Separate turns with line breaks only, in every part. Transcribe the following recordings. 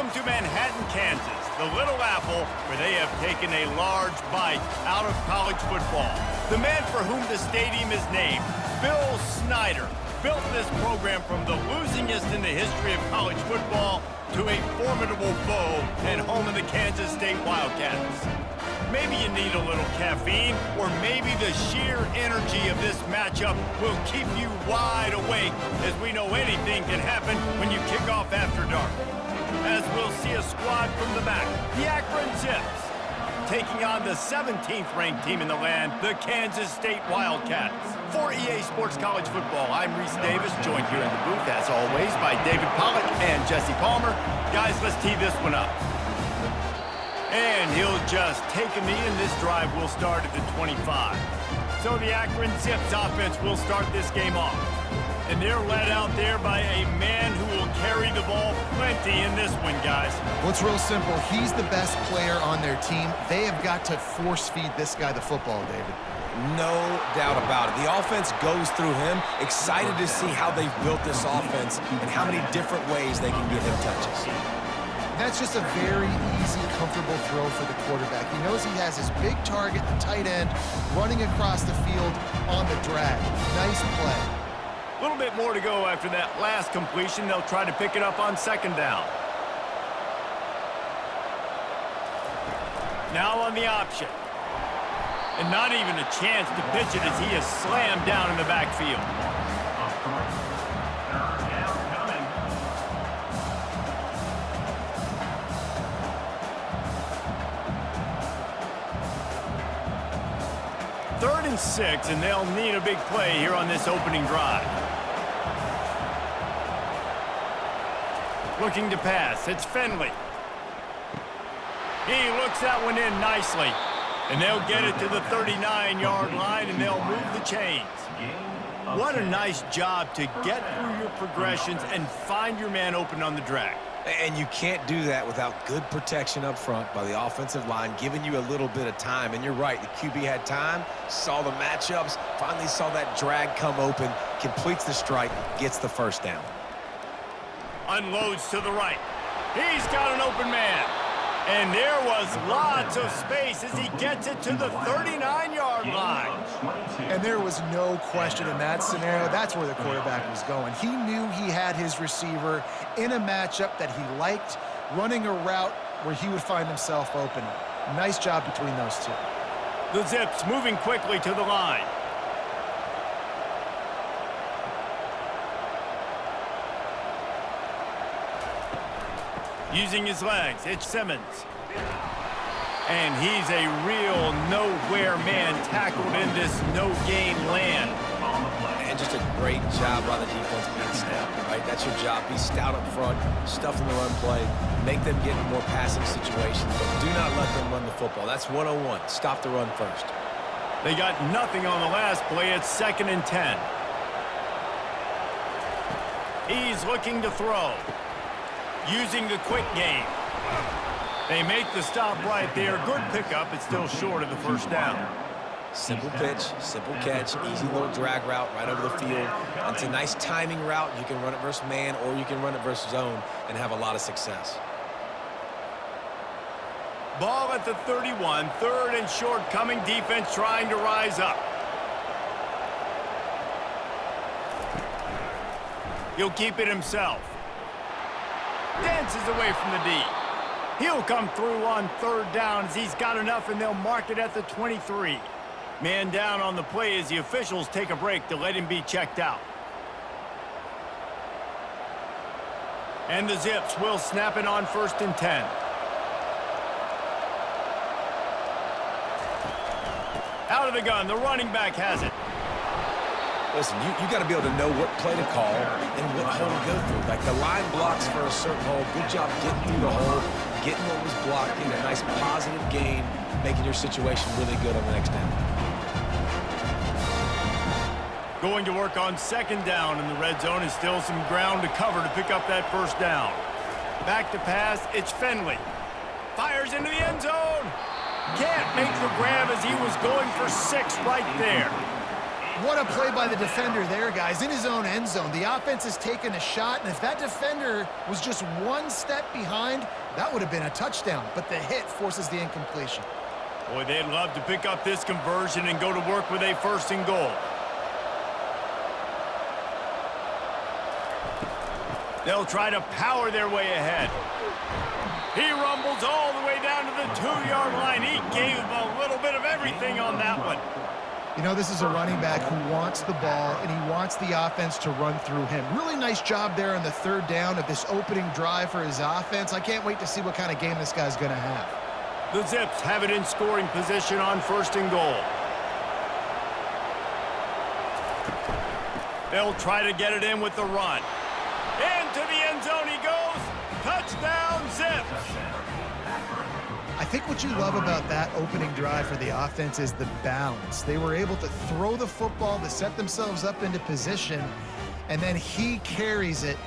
Welcome to Manhattan, Kansas, the Little Apple, where they have taken a large bite out of college football. The man for whom the stadium is named, Bill Snyder, built this program from the losingest in the history of college football to a formidable foe and home of the Kansas State Wildcats. Maybe you need a little caffeine, or maybe the sheer energy of this matchup will keep you wide awake, as we know anything can happen when you kick off after dark. As we'll see a squad from the back, the Akron Zips, taking on the 17th ranked team in the land, the Kansas State Wildcats. For EA Sports College Football, I'm Reese Davis, joined here in the booth, as always, by David Pollack and Jesse Palmer. Guys, let's tee this one up. And he'll just take a knee, and this drive will start at the 25. So the Akron Zips offense will start this game off. And they're led out there by a man who will carry the ball plenty in this one, guys.
Well, it's real simple. He's the best player on their team. They have got to force-feed this guy the football, David.
No doubt about it. The offense goes through him. Excited to see how they've built this offense and how many different ways they can give him touches.
That's just a very easy, comfortable throw for the quarterback. He knows he has his big target, the tight end, running across the field on the drag. Nice play.
A little bit more to go after that last completion. They'll try to pick it up on second down. Now on the option. And not even a chance to pitch it as he is slammed down in the backfield. Third and 6, and they'll need a big play here on this opening drive. Looking to pass, it's Finley. He looks that one in nicely. And they'll get it to the 39-yard line, and they'll move the chains. What a nice job to get through your progressions and find your man open on the drag.
And you can't do that without good protection up front by the offensive line, giving you a little bit of time. And you're right, the QB had time, saw the matchups, finally saw that drag come open, completes the strike, gets the first down.
Unloads to the right. He's got an open man. And there was lots of space as he gets it to the 39-yard line.
And there was no question in that scenario. That's where the quarterback was going. He knew he had his receiver in a matchup that he liked, running a route where he would find himself open. Nice job between those two.
The Zips moving quickly to the line. Using his legs, it's Simmons. And he's a real nowhere man tackled in this no-gain land.
And just a great job by the defense being stout, right? That's your job. Be stout up front, stuff in the run play, make them get in more passing situations, but do not let them run the football. That's 101. Stop the run first.
They got nothing on the last play. It's 2nd and 10. He's looking to throw. Using the quick game. They make the stop right there. Good pickup. It's still short of the first down.
Simple pitch, simple catch, easy little drag route right over the field. And it's a nice timing route. You can run it versus man or you can run it versus zone and have a lot of success.
Ball at the 31. 3rd and short, coming defense trying to rise up. He'll keep it himself. Dances away from the D. He'll come through on 3rd down as he's got enough, and they'll mark it at the 23. Man down on the play as the officials take a break to let him be checked out. And the Zips will snap it on 1st and 10. Out of the gun, the running back has it.
Listen, you got to be able to know what play to call and what hole to go through. Like the line blocks for a certain hole. Good job getting through the hole, getting what was blocked, getting a nice positive gain, making your situation really good on the next down.
Going to work on 2nd down in the red zone, and still some ground to cover to pick up that 1st down. Back to pass, it's Finley. Fires into the end zone. Can't make the grab as he was going for 6 right there.
What a play by the defender there, guys. In his own end zone, the offense has taken a shot, and if that defender was just one step behind, that would have been a touchdown. But the hit forces the incompletion.
Boy, they'd love to pick up this conversion and go to work with a 1st and goal. They'll try to power their way ahead. He rumbles all the way down to the 2-yard line. He gave a little bit of everything on that one.
You know, this is a running back who wants the ball, and he wants the offense to run through him. Really nice job there on the 3rd down of this opening drive for his offense. I can't wait to see what kind of game this guy's going to have.
The Zips have it in scoring position on 1st and goal. They'll try to get it in with the run. Into the end zone he goes. Touchdown, Zips.
I think what you love about that opening drive for the offense is the balance. They were able to throw the football to set themselves up into position, and then he carries it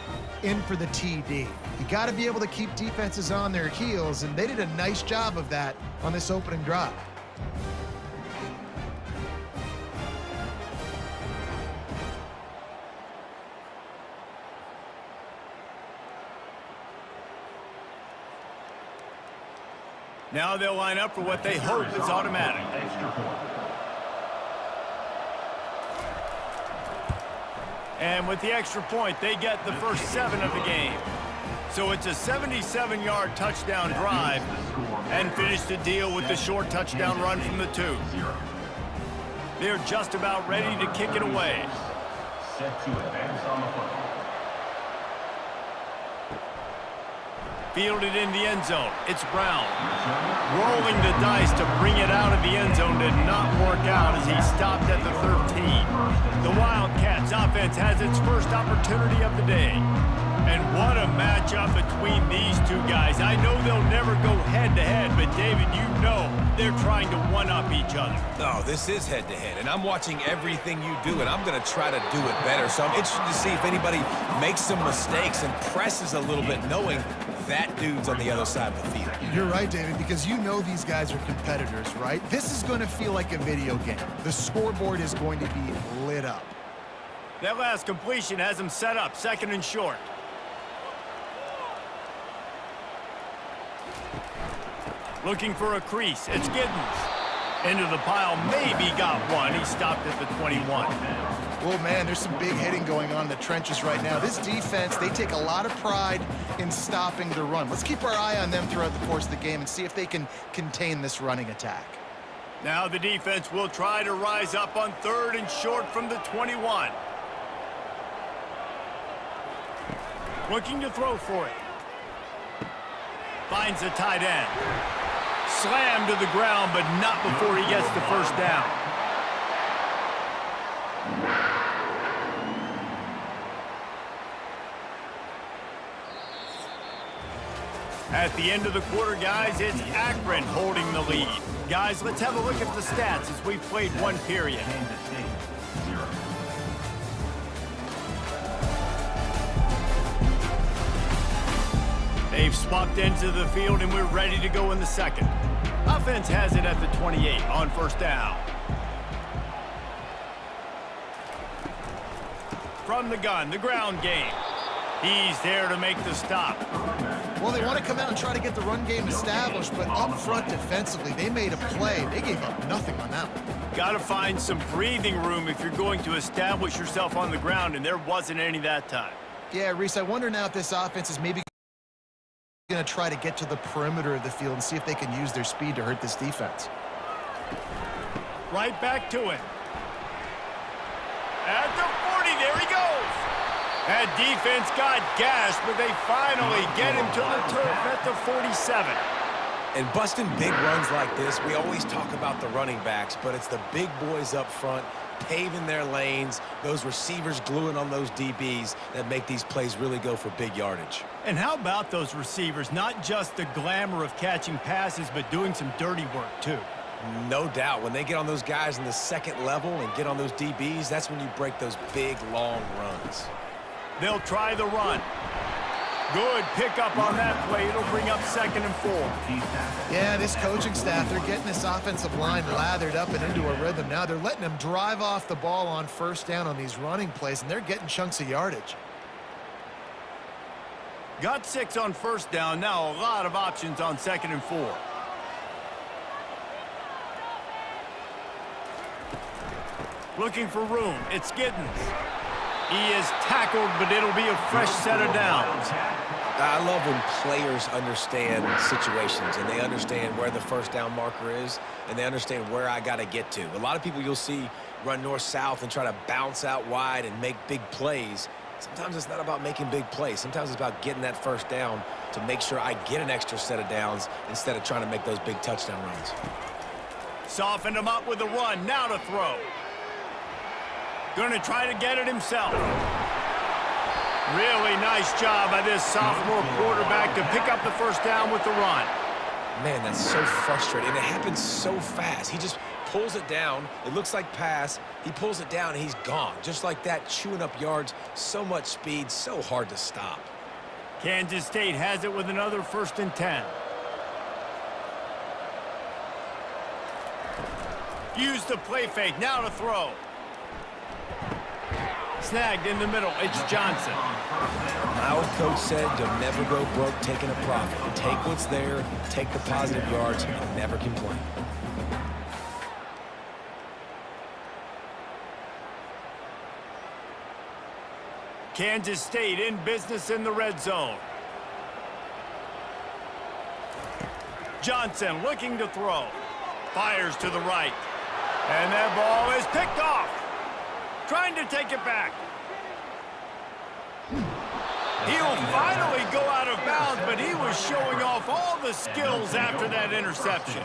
in for the TD. You got to be able to keep defenses on their heels, and they did a nice job of that on this opening drive.
Now they'll line up for what they hope is automatic. And with the extra point, they get the first 7 of the game. So it's a 77-yard touchdown drive, and finish the deal with the short touchdown run from the 2. They're just about ready to kick it away. Set to advance on the football. Fielded in the end zone. It's Brown. Rolling the dice to bring it out of the end zone did not work out as he stopped at the 13. The Wildcats offense has its first opportunity of the day. And what a matchup between these two guys. I know they'll never go head-to-head, but David, you know they're trying to one-up each other.
Oh, this is head-to-head, and I'm watching everything you do, and I'm going to try to do it better. So I'm interested to see if anybody makes some mistakes and presses a little bit, knowing that dude's on the other side of the field.
You're right, David, because you know these guys are competitors, right? This is going to feel like a video game. The scoreboard is going to be lit up.
That last completion has him set up, 2nd and short. Looking for a crease. It's Giddens. Into the pile. Maybe got one. He stopped at the 21.
Well, man, there's some big hitting going on in the trenches right now. This defense, they take a lot of pride in stopping the run. Let's keep our eye on them throughout the course of the game and see if they can contain this running attack.
Now the defense will try to rise up on 3rd and short from the 21. Looking to throw for it. Finds a tight end. Slammed to the ground, but not before he gets the first down. At the end of the quarter, guys, it's Akron holding the lead. Guys, let's have a look at the stats as we've played one period. They've swapped into the field, and we're ready to go in the 2nd. Offense has it at the 28 on 1st down. From the gun, the ground game. He's there to make the stop.
Well, they want to come out and try to get the run game established, but up front defensively, they made a play. They gave up nothing on that one.
Got to find some breathing room if you're going to establish yourself on the ground, and there wasn't any that time.
Yeah, Reese, I wonder now if this offense is maybe going to try to get to the perimeter of the field and see if they can use their speed to hurt this defense.
Right back to it. At the 40, there he goes. That defense got gashed, but they finally get him to the turf at the 47.
And busting big runs like this, we always talk about the running backs, but it's the big boys up front paving their lanes, those receivers gluing on those DBs that make these plays really go for big yardage.
And how about those receivers? Not just the glamour of catching passes, but doing some dirty work too.
No doubt. When they get on those guys in the 2nd level and get on those DBs, that's when you break those big, long runs.
They'll try the run. Good pickup on that play. It'll bring up 2nd and 4.
Yeah, this coaching staff, they're getting this offensive line lathered up and into a rhythm. Now they're letting them drive off the ball on 1st down on these running plays, and they're getting chunks of yardage.
Got 6 on 1st down. Now a lot of options on 2nd and 4. Looking for room. It's Giddens. He is tackled, but it'll be a fresh set of downs.
I love when players understand situations and they understand where the 1st down marker is and they understand where I got to get to. A lot of people you'll see run north-south and try to bounce out wide and make big plays. Sometimes it's not about making big plays. Sometimes it's about getting that 1st down to make sure I get an extra set of downs instead of trying to make those big touchdown runs.
Softened him up with a run. Now to throw. Going to try to get it himself. Really nice job by this sophomore quarterback to pick up the 1st down with the run.
Man, that's so frustrating. And it happens so fast. He just pulls it down. It looks like pass. He pulls it down, and he's gone. Just like that, chewing up yards. So much speed, so hard to stop.
Kansas State has it with another 1st and 10. Use the play fake. Now to throw. Snagged in the middle. It's Johnson.
My old coach said you'll never go broke taking a profit. Take what's there, take the positive yards, and never complain.
Kansas State in business in the red zone. Johnson looking to throw. Fires to the right. And that ball is picked off. Trying to take it back. He'll finally go out of bounds, but he was showing off all the skills after that interception.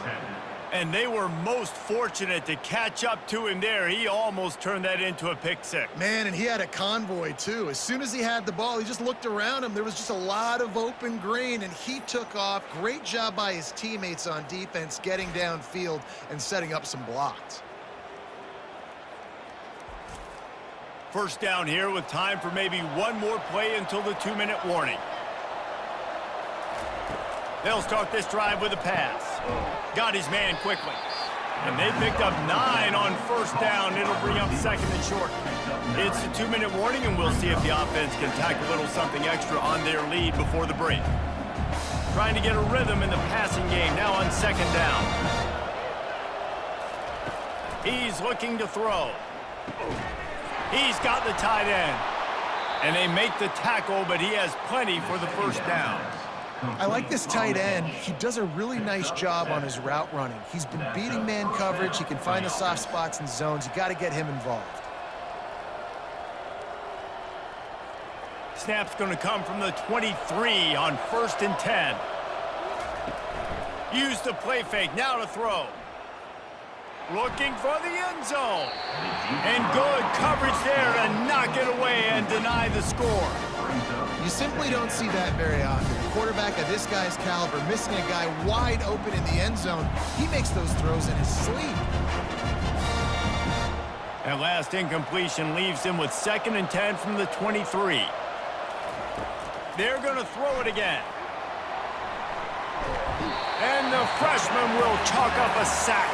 And they were most fortunate to catch up to him there. He almost turned that into a pick 6.
Man, and he had a convoy, too. As soon as he had the ball, he just looked around him. There was just a lot of open green, and he took off. Great job by his teammates on defense getting downfield and setting up some blocks.
1st down here with time for maybe one more play until the 2-minute warning. They'll start this drive with a pass. Got his man quickly. And they picked up 9 on 1st down. It'll bring up 2nd and short. It's the 2-minute warning, and we'll see if the offense can tack a little something extra on their lead before the break. Trying to get a rhythm in the passing game now on 2nd down. He's looking to throw. He's got the tight end. And they make the tackle, but he has plenty for the 1st down.
I like this tight end. He does a really nice job on his route running. He's been beating man coverage. He can find the soft spots and zones. You got to get him involved.
Snap's going to come from the 23 on 1st and 10. Use the play fake. Now to throw. Looking for the end zone. And good coverage there to knock it away and deny the score.
You simply don't see that very often. A quarterback of this guy's caliber missing a guy wide open in the end zone. He makes those throws in his sleep.
That last incompletion leaves him with 2nd and 10 from the 23. They're going to throw it again. And the freshman will chalk up a sack.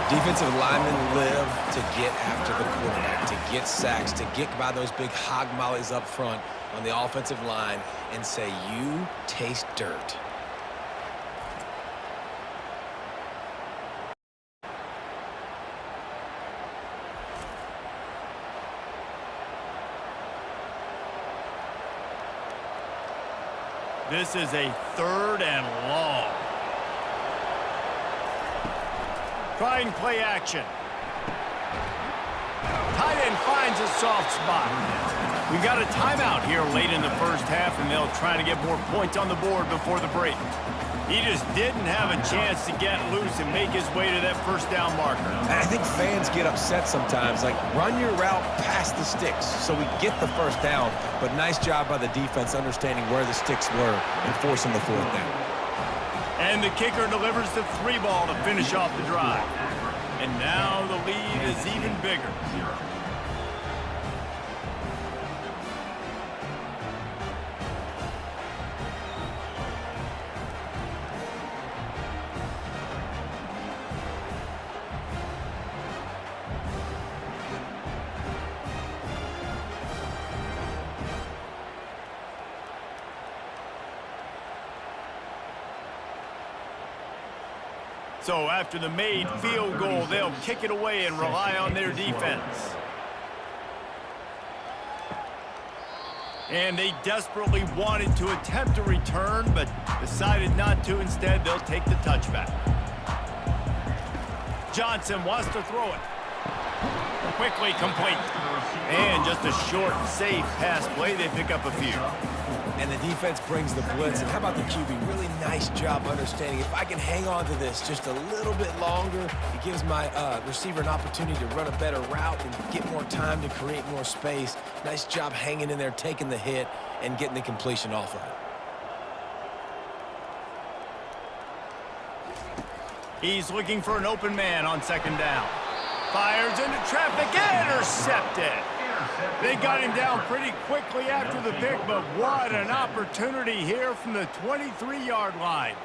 Defensive linemen live to get after the quarterback, to get sacks, to get by those big hog mollies up front on the offensive line and say, you taste dirt.
This is a 3rd and long. Trying play action. Tight end finds a soft spot. We got a timeout here late in the 1st half, and they'll try to get more points on the board before the break. He just didn't have a chance to get loose and make his way to that 1st down marker.
And I think fans get upset sometimes, like run your route past the sticks so we get the 1st down, but nice job by the defense understanding where the sticks were and forcing the 4th down.
And the kicker delivers the 3 ball to finish off the drive. And now the lead is even bigger. So after the made field goal, they'll kick it away and rely on their defense. And they desperately wanted to attempt a return, but decided not to. Instead, they'll take the touchback. Johnson wants to throw it. Quickly complete. And just a short, safe pass play. They pick up a few.
And the defense brings the blitz. And how about the QB? Really nice job understanding. If I can hang on to this just a little bit longer, it gives my receiver an opportunity to run a better route and get more time to create more space. Nice job hanging in there, taking the hit, and getting the completion off of it.
He's looking for an open man on second down. Fires into traffic, intercepted. They got him down pretty quickly after the pick, but what an opportunity here from the 23-yard line.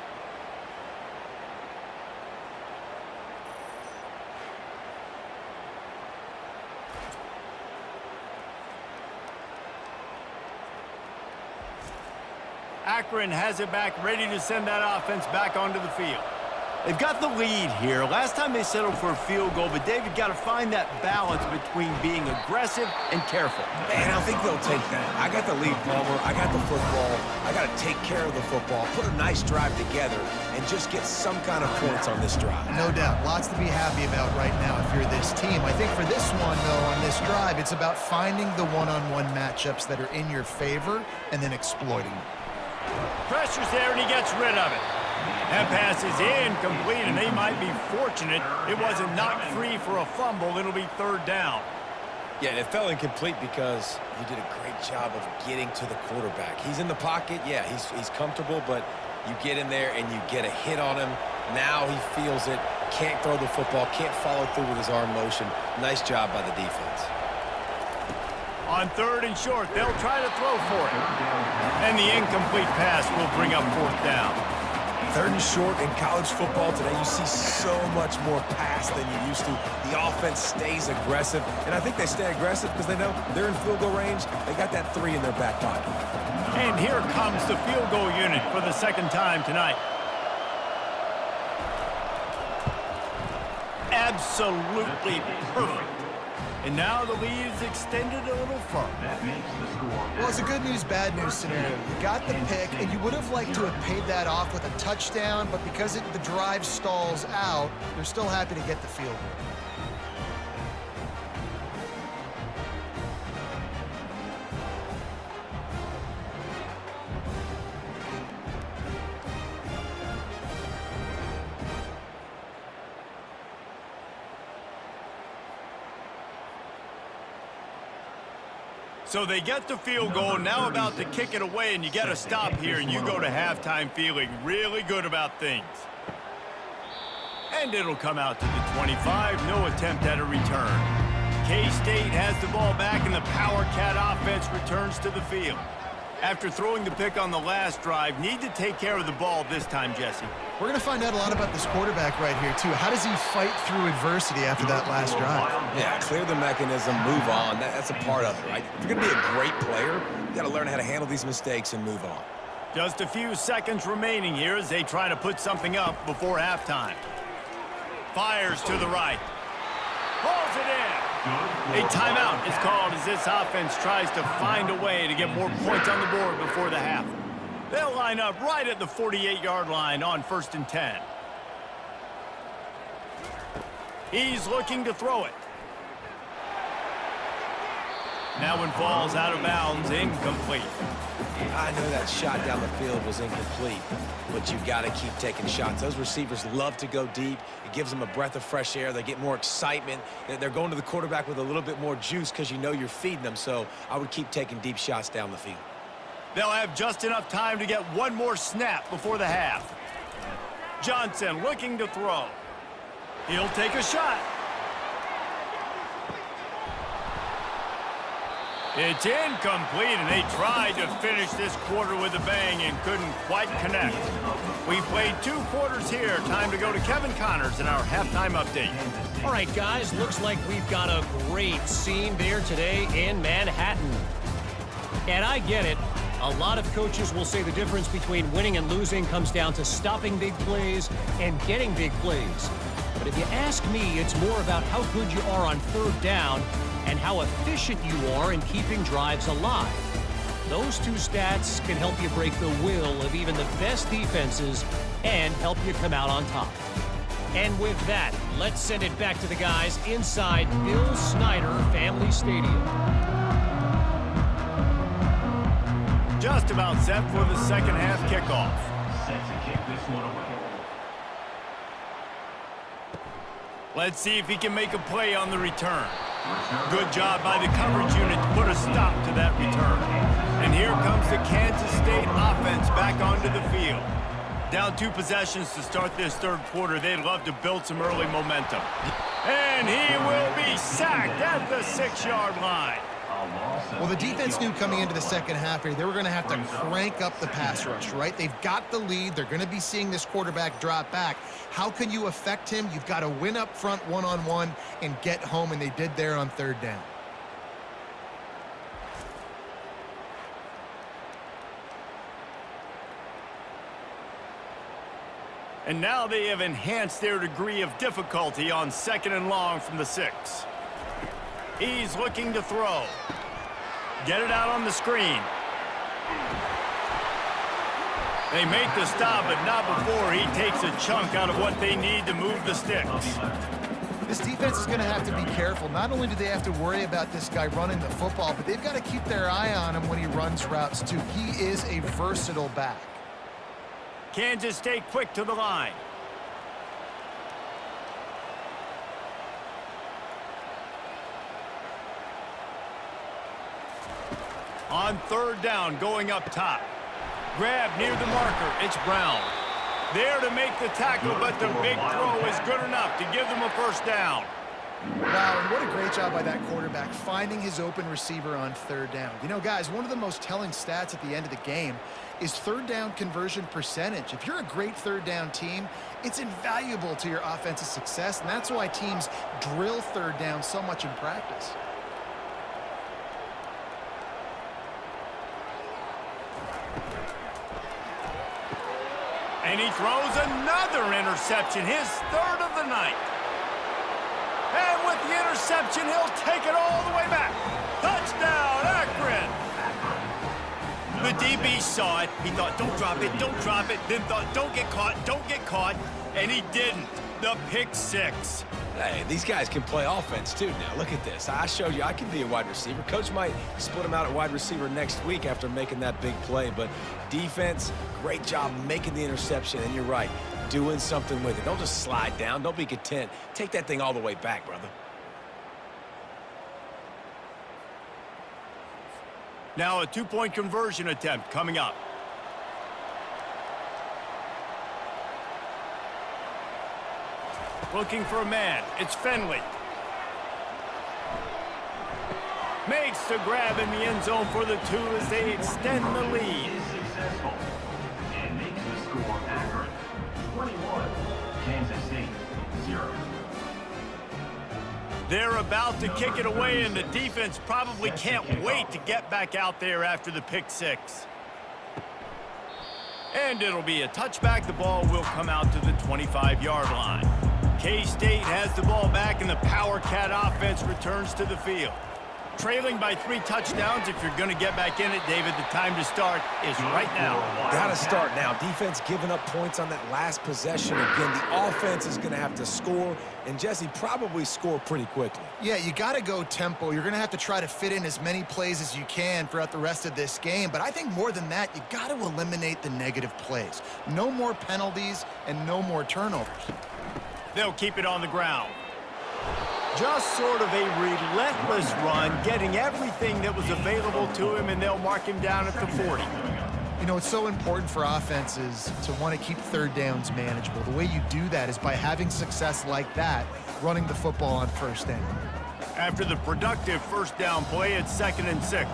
Akron has it back, ready to send that offense back onto the field. They've got the lead here. Last time they settled for a field goal, but David got to find that balance between being aggressive and careful.
Man, I think they'll take that. I got the lead, Palmer. I got the football. I got to take care of the football, put a nice drive together, and just get some kind of points on this drive.
No doubt. Lots to be happy about right now if you're this team. I think for this one, though, on this drive, it's about finding the one-on-one matchups that are in your favor and then exploiting them.
Pressure's there, and he gets rid of it. That pass is incomplete, and they might be fortunate it wasn't knocked free for a fumble. It'll be third down.
Yeah, and it fell incomplete because he did a great job of getting to the quarterback. He's in the pocket. Yeah, he's comfortable, but you get in there and you get a hit on him. Now he feels it, can't throw the football, can't follow through with his arm motion. Nice job by the defense.
On third and short, they'll try to throw for it. And the incomplete pass will bring up fourth down.
Third and short in college football today, you see so much more pass than you used to. The offense stays aggressive, and I think they stay aggressive because they know they're in field goal range. They got that 3 in their back pocket.
And here comes the field goal unit for the second time tonight. Absolutely perfect. And now the lead is extended a little further.
Well, it's a good news, bad news scenario. You got the pick, and you would have liked to have paid that off with a touchdown, but because the drive stalls out, you're still happy to get the field goal.
So they get the field goal, now about to kick it away, and you got to stop here, and you go to halftime feeling really good about things. And it'll come out to the 25, no attempt at a return. K-State has the ball back, and the Power Cat offense returns to the field. After throwing the pick on the last drive, need to take care of the ball this time, Jesse.
We're going to find out a lot about this quarterback right here, too. How does he fight through adversity after that last drive?
Yeah, clear the mechanism, move on. That's a part of it, right? If you're going to be a great player, you got to learn how to handle these mistakes and move on.
Just a few seconds remaining here as they try to put something up before halftime. Fires to the right. Pulls it in. A timeout is called as this offense tries to find a way to get more points on the board before the half. They'll line up right at the 48-yard line on 1st and 10. He's looking to throw it. That one falls out of bounds, incomplete.
I know that shot down the field was incomplete, but you got to keep taking shots. Those receivers love to go deep. It gives them a breath of fresh air. They get more excitement. They're going to the quarterback with a little bit more juice because you know you're feeding them, so I would keep taking deep shots down the field.
They'll have just enough time to get one more snap before the half. Johnson looking to throw. He'll take a shot. It's incomplete, and they tried to finish this quarter with a bang and couldn't quite connect. We played 2 quarters here. Time to go to Kevin Connors in our halftime update.
All right, guys, looks like we've got a great scene there today in Manhattan. And I get it. A lot of coaches will say the difference between winning and losing comes down to stopping big plays and getting big plays. But if you ask me, it's more about how good you are on third down and how efficient you are in keeping drives alive. Those two stats can help you break the will of even the best defenses and help you come out on top. And with that, let's send it back to the guys inside Bill Snyder Family Stadium.
Just about set for the second half kickoff.
Set to kick this one away.
Let's see if he can make a play on the return. Good job by the coverage unit to put a stop to that return. And here comes the Kansas State offense back onto the field. Down 2 possessions to start this third quarter. They'd love to build some early momentum. And he will be sacked at the 6-yard line.
Well, the defense knew coming into the second half here they were going to have to crank up the pass rush, right? They've got the lead. They're going to be seeing this quarterback drop back. How can you affect him? You've got to win up front one-on-one and get home, and they did there on third down.
And now they have enhanced their degree of difficulty on 2nd and long from the 6. He's looking to throw. Get it out on the screen. They make the stop, but not before he takes a chunk out of what they need to move the sticks.
This defense is going to have to be careful. Not only do they have to worry about this guy running the football, but they've got to keep their eye on him when he runs routes, too. He is a versatile back.
Kansas State quick to the line. On third down, going up top. Grab near the marker. It's Brown. There to make the tackle, but the big throw is good enough to give them a first down.
Wow, and what a great job by that quarterback, finding his open receiver on third down. You know, guys, one of the most telling stats at the end of the game is third down conversion percentage. If you're a great third down team, it's invaluable to your offensive success, and that's why teams drill third down so much in practice.
And he throws another interception, his 3rd of the night. And with the interception, he'll take it all the way back. Touchdown, Akron! The DB saw it. He thought, don't drop it, don't drop it. Then thought, don't get caught. And he didn't. The pick 6.
Hey, these guys can play offense, too, now. Look at this. I showed you I can be a wide receiver. Coach might split him out at wide receiver next week after making that big play. But defense, great job making the interception. And you're right, doing something with it. Don't just slide down. Don't be content. Take that thing all the way back, brother.
Now a 2-point conversion attempt coming up. Looking for a man. It's Finley. Makes the grab in the end zone for the 2 as they extend the lead.
Is successful and makes the score Akron 21, Kansas State 0.
They're about to kick it away, and the defense probably can't wait to get back out there after the pick 6. And it'll be a touchback. The ball will come out to the 25-yard line. K-State has the ball back, and the Power Cat offense returns to the field. Trailing by 3 touchdowns. If you're going to get back in it, David, the time to start is right now.
Got to start now. Defense giving up points on that last possession. Again, the offense is going to have to score, and Jesse probably score pretty quickly.
Yeah, you got to go tempo. You're going to have to try to fit in as many plays as you can throughout the rest of this game. But I think more than that, you got to eliminate the negative plays. No more penalties and no more turnovers.
They'll keep it on the ground. Just sort of a relentless run, getting everything that was available to him, and they'll mark him down at the 40.
You know, it's so important for offenses to want to keep third downs manageable. The way you do that is by having success like that, running the football on first down.
After the productive first down play, it's 2nd and 6.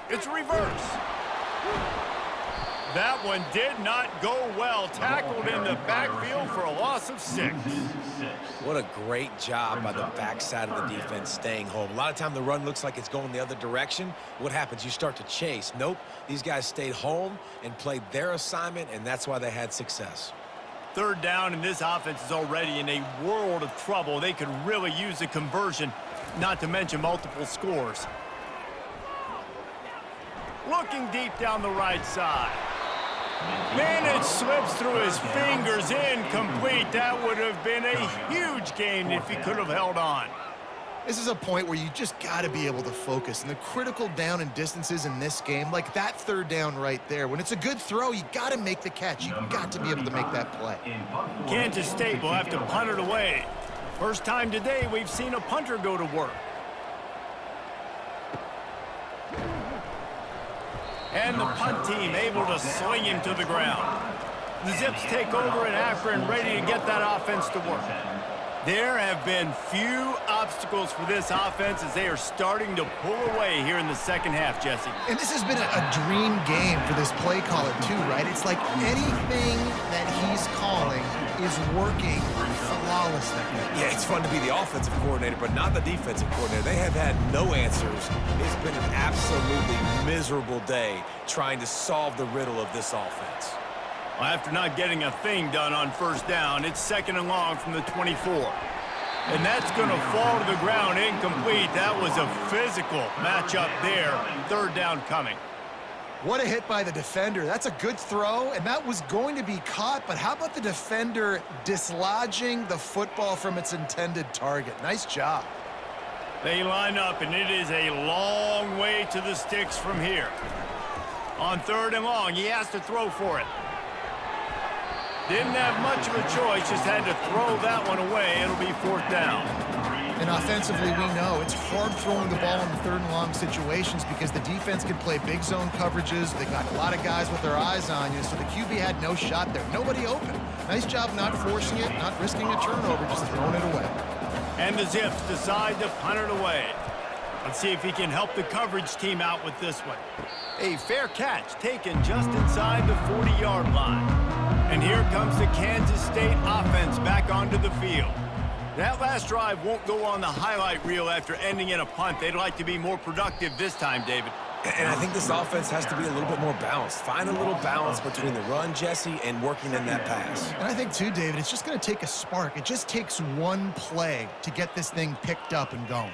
It's reverse. That one did not go well. Tackled in the backfield for a loss of 6.
What a great job by the backside of the defense staying home. A lot of time the run looks like it's going the other direction. What happens? You start to chase. Nope. These guys stayed home and played their assignment, and that's why they had success.
3rd down, and this offense is already in a world of trouble. They could really use a conversion, not to mention multiple scores. Looking deep down the right side. Man, it slips through his fingers, incomplete. That would have been a huge gain if he could have held on.
This is a point where you just got to be able to focus. And the critical down and distances in this game, like that 3rd down right there, when it's a good throw, you got to make the catch. You got to be able to make that play.
Kansas State will have to punt it away. First time today we've seen a punter go to work. And the punt team able to sling him to the ground. The Zips take over in Akron, ready to get that offense to work. There have been few obstacles for this offense as they are starting to pull away here in the 2nd half, Jesse.
And this has been a dream game for this play caller too, right? It's like anything that he's calling is working flawlessly.
Yeah, it's fun to be the offensive coordinator, but not the defensive coordinator. They have had no answers. It's been an absolutely miserable day trying to solve the riddle of this offense.
Well, after not getting a thing done on 1st down, it's 2nd and long from the 24. And that's going to fall to the ground incomplete. That was a physical matchup there. 3rd down coming.
What a hit by the defender. That's a good throw, and that was going to be caught, but how about the defender dislodging the football from its intended target? Nice job.
They line up, and it is a long way to the sticks from here. On 3rd and long, he has to throw for it. Didn't have much of a choice, just had to throw that one away. It'll be 4th down.
And offensively, we know it's hard throwing the ball in the 3rd and long situations because the defense can play big zone coverages. They got a lot of guys with their eyes on you, so the QB had no shot there. Nobody open. Nice job not forcing it, not risking a turnover, just throwing it away.
And the Zips decide to punt it away. Let's see if he can help the coverage team out with this one. A fair catch taken just inside the 40-yard line. And here comes the Kansas State offense back onto the field. That last drive won't go on the highlight reel after ending in a punt. They'd like to be more productive this time, David.
And I think this offense has to be a little bit more balanced. Find a little balance between the run, Jesse, and working in that pass.
And I think, too, David, it's just going to take a spark. It just takes one play to get this thing picked up and going.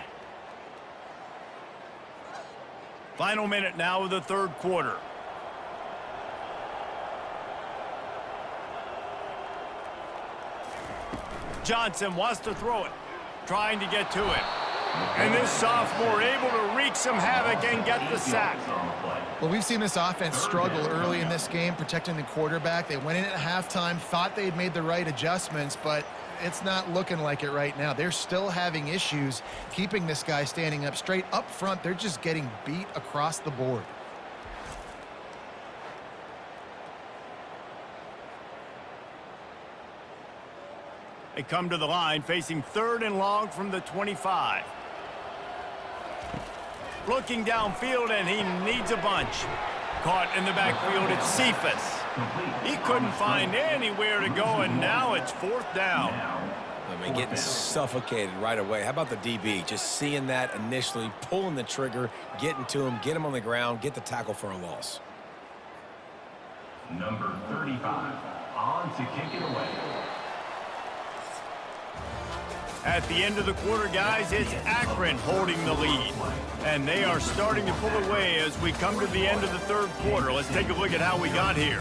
Final minute now of the 3rd quarter. Johnson wants to throw it, trying to get to it. And this sophomore able to wreak some havoc and get the sack.
Well, we've seen this offense struggle early in this game, protecting the quarterback. They went in at halftime, thought they'd made the right adjustments, but it's not looking like it right now. They're still having issues keeping this guy standing up straight. Up front, they're just getting beat across the board.
They come to the line facing 3rd and long from the 25. Looking downfield, and he needs a bunch. Caught in the backfield, it's Cephas. He couldn't find anywhere to go, and now it's 4th down.
I mean, getting suffocated right away. How about the DB? Just seeing that initially, pulling the trigger, getting to him, get him on the ground, get the tackle for a loss.
Number 35, on to kick it away.
At the end of the quarter, guys, it's Akron holding the lead. And they are starting to pull away as we come to the end of the 3rd quarter. Let's take a look at how we got here.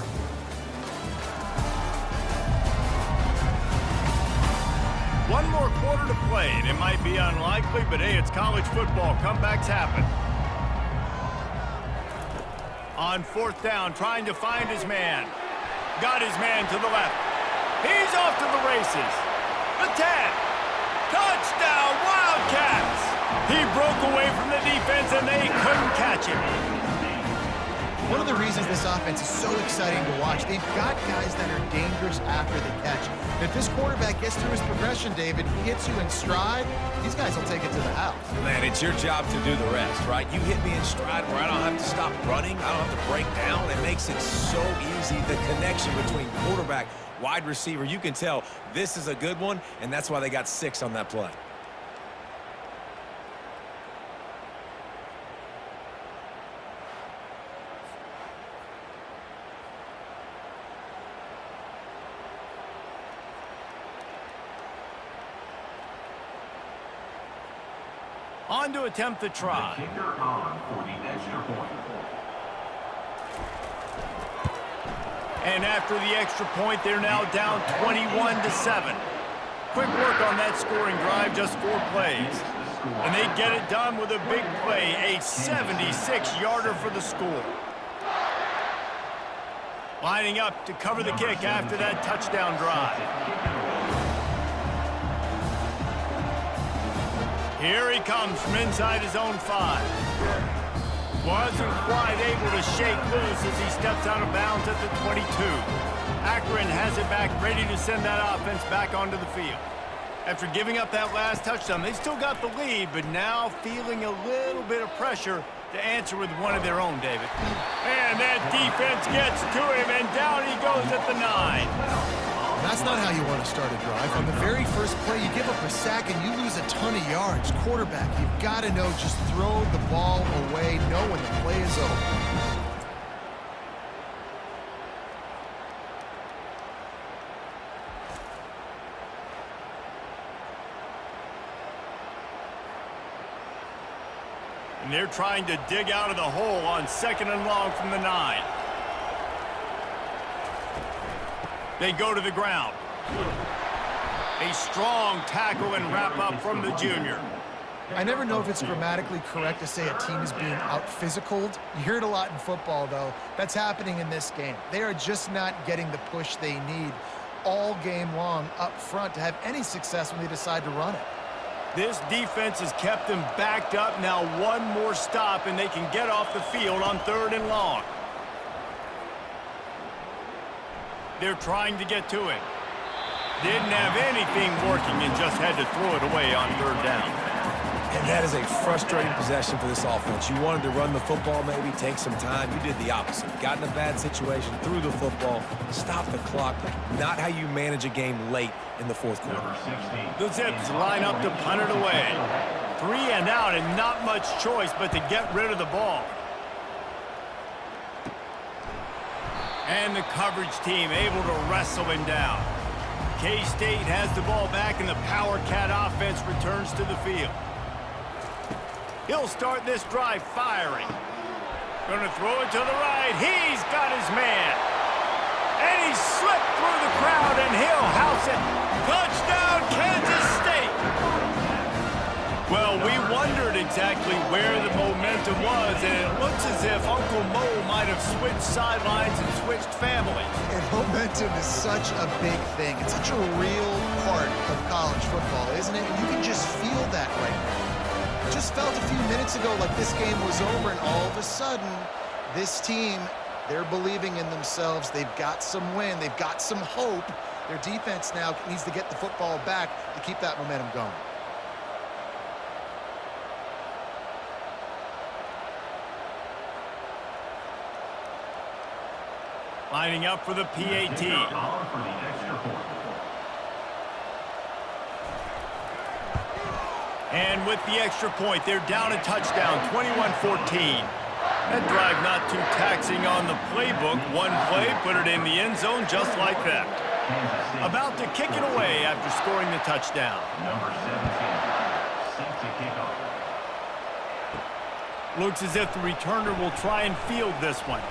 One more quarter to play, and it might be unlikely, but hey, it's college football. Comebacks happen. On 4th down, trying to find his man. Got his man to the left. He's off to the races. The 10. Touchdown, Wildcats! He broke away from the defense, and they couldn't catch him.
one of the reasons this offense is so exciting to watch. They've got guys that are dangerous after the catch. And if this quarterback gets through his progression, David, he hits you in stride, these guys will take it to the house.
Man, it's your job to do the rest, right? You hit me in stride where I don't have to stop running. I don't have to break down. It makes it so easy. The connection between quarterback, wide receiver, you can tell this is a good one, and that's why they got 6 on that play.
On to attempt the try.
The kicker on for the extra point.
And after the extra point, they're now down 21-7. Quick work on that scoring drive, just 4 plays. And they get it done with a big play, a 76-yarder for the score. Lining up to cover the kick after that touchdown drive. Here he comes from inside his own 5. Wasn't quite able to shake loose as he steps out of bounds at the 22. Akron has it back, ready to send that offense back onto the field. After giving up that last touchdown, they still got the lead, but now feeling a little bit of pressure to answer with one of their own, David. And that defense gets to him, and down he goes at the 9.
That's not how you want to start a drive. On the very first play, you give up a sack and you lose a ton of yards. Quarterback, you've got to know, just throw the ball away, know when the play is over.
And they're trying to dig out of the hole on 2nd and long from the 9. They go to the ground. A strong tackle and wrap up from the junior.
I never know if it's grammatically correct to say a team is being out-physicaled. You hear it a lot in football, though. That's happening in this game. They are just not getting the push they need all game long up front to have any success when they decide to run it.
This defense has kept them backed up. Now one more stop, and they can get off the field on 3rd and long. They're trying to get to it. Didn't have anything working and just had to throw it away on 3rd down.
And that is a frustrating possession for this offense. You wanted to run the football, maybe take some time. You did the opposite. Got in a bad situation, threw the football, stopped the clock. Not how you manage a game late in the 4th quarter.
The Zips line up to punt it away. 3 and out, and not much choice but to get rid of the ball. And the coverage team able to wrestle him down. K-State has the ball back, and the Power Cat offense returns to the field. He'll start this drive firing. Going to throw it to the right. He's got his man. And he slipped through the crowd, and he'll house it. Touchdown, Kansas State. Well, we wondered exactly where the momentum was, and it looks as if Uncle Mo might have switched sidelines and switched families.
And momentum is such a big thing. It's such a real part of college football, isn't it? And you can just feel that right now. It just felt a few minutes ago like this game was over, and all of a sudden, this team, they're believing in themselves. They've got some win. They've got some hope. Their defense now needs to get the football back to keep that momentum going.
Lining up for the PAT. And with the extra point, they're down a touchdown, 21-14. That drive not too taxing on the playbook. One play, put it in the end zone just like that. About to kick it away after scoring the touchdown.
Number 17, set to kick off.
Looks as if the returner will try and field this one.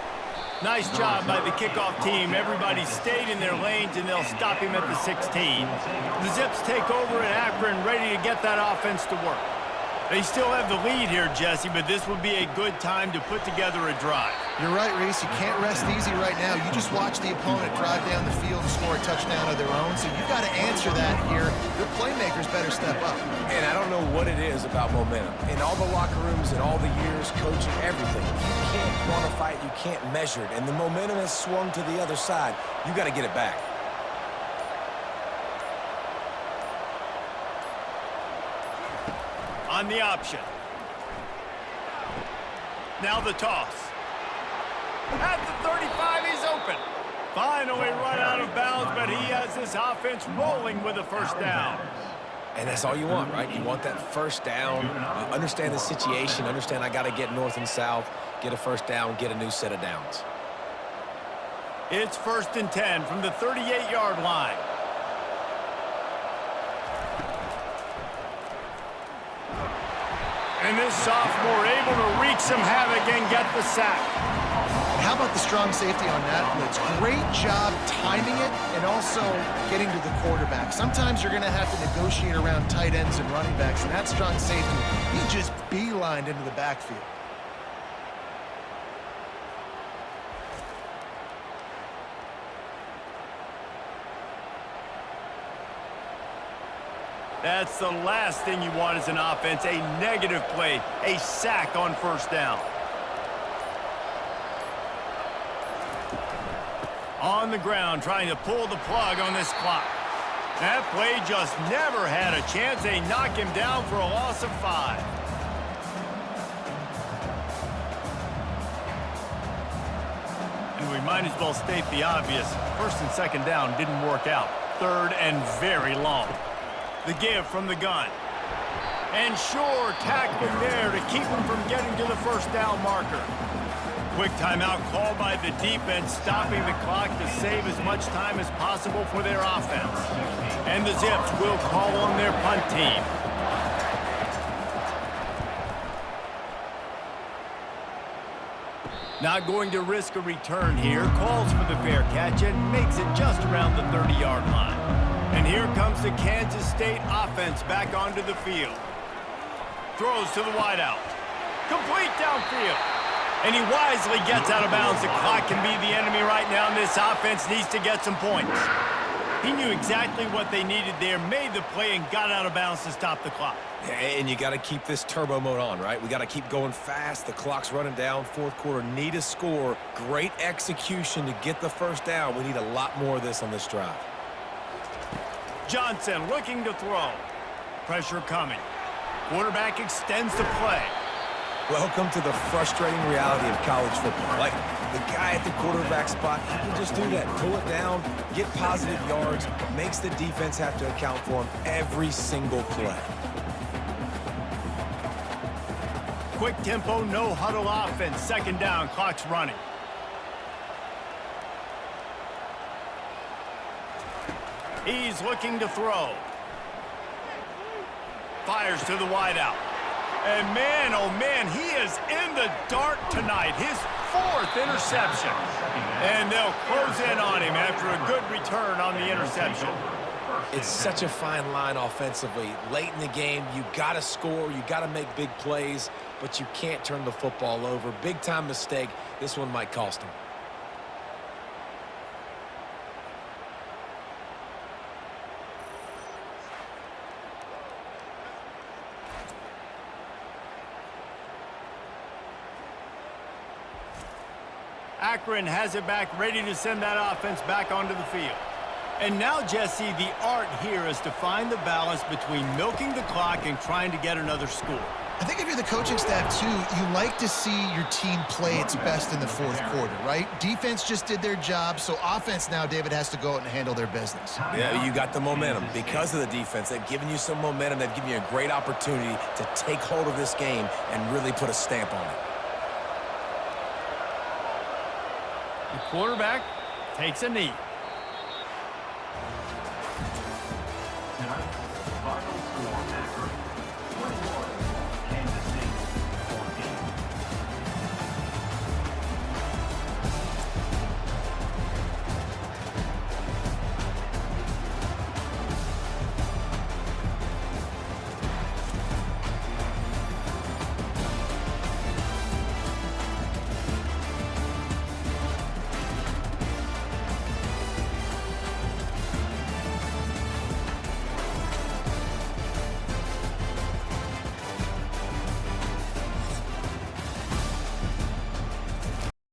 Nice job by the kickoff team. Everybody stayed in their lanes, and they'll stop him at the 16. The Zips take over at Akron, ready to get that offense to work. They still have the lead here, Jesse, but this would be a good time to put together a drive.
You're right, Reese. You can't rest easy right now. You just watch the opponent drive down the field and score a touchdown of their own, so you've got to answer that here. Your playmakers better step up.
And I don't know what it is about momentum. In all the locker rooms and all the years, coaching, everything, you can't quantify it, you can't measure it, and the momentum has swung to the other side. You got to get it back.
On the option. Now the toss. At the 35, he's open. Finally run out of bounds, but he has this offense rolling with a first down.
And that's all you want, right? You want that first down, understand the situation, understand I got to get north and south, get a first down, get a new set of downs.
It's 1st and 10 from the 38-yard line. And this sophomore able to wreak some havoc and get the sack.
And how about the strong safety on that blitz? Great job timing it and also getting to the quarterback. Sometimes you're going to have to negotiate around tight ends and running backs, and that strong safety, he just beelined into the backfield.
That's the last thing you want as an offense, a negative play, a sack on first down. On the ground, trying to pull the plug on this clock. That play just never had a chance. They knock him down for a loss of 5. And we might as well state the obvious. 1st and 2nd down didn't work out. 3rd and very long. The give from the gun. And sure, tackling there to keep him from getting to the first down marker. Quick timeout called by the defense, stopping the clock to save as much time as possible for their offense. And the Zips will call on their punt team. Not going to risk a return here. Calls for the fair catch and makes it just around the 30-yard line. And here comes the Kansas State offense back onto the field. Throws to the wideout. Complete downfield. And he wisely gets out of bounds. The clock can be the enemy right now, and this offense needs to get some points. He knew exactly what they needed there, made the play, and got out of bounds to stop the clock.
And you got to keep this turbo mode on, right? We got to keep going fast. The clock's running down. 4th quarter, need a score. Great execution to get the first down. We need a lot more of this on this drive.
Johnson looking to throw. Pressure coming. Quarterback extends the play.
Welcome to the frustrating reality of college football. Like, the guy at the quarterback spot, he can just do that. Pull it down, get positive yards, makes the defense have to account for him every single play.
Quick tempo, no huddle offense. 2nd down, clock's running. He's looking to throw. Fires to the wideout. And man, oh man, he is in the dark tonight. His 4th interception. And they'll close in on him after a good return on the interception.
It's such a fine line offensively. Late in the game, you got to score, you got to make big plays, but you can't turn the football over. Big-time mistake. This one might cost him.
Akron has it back, ready to send that offense back onto the field. And now, Jesse, the art here is to find the balance between milking the clock and trying to get another score.
I think if you're the coaching staff, too, you like to see your team play its best in the 4th quarter, right? Defense just did their job, so offense now, David, has to go out and handle their business.
Yeah, you got the momentum. Because of the defense, they've given you some momentum. They've given you a great opportunity to take hold of this game and really put a stamp on it.
The quarterback takes a knee.
Tonight,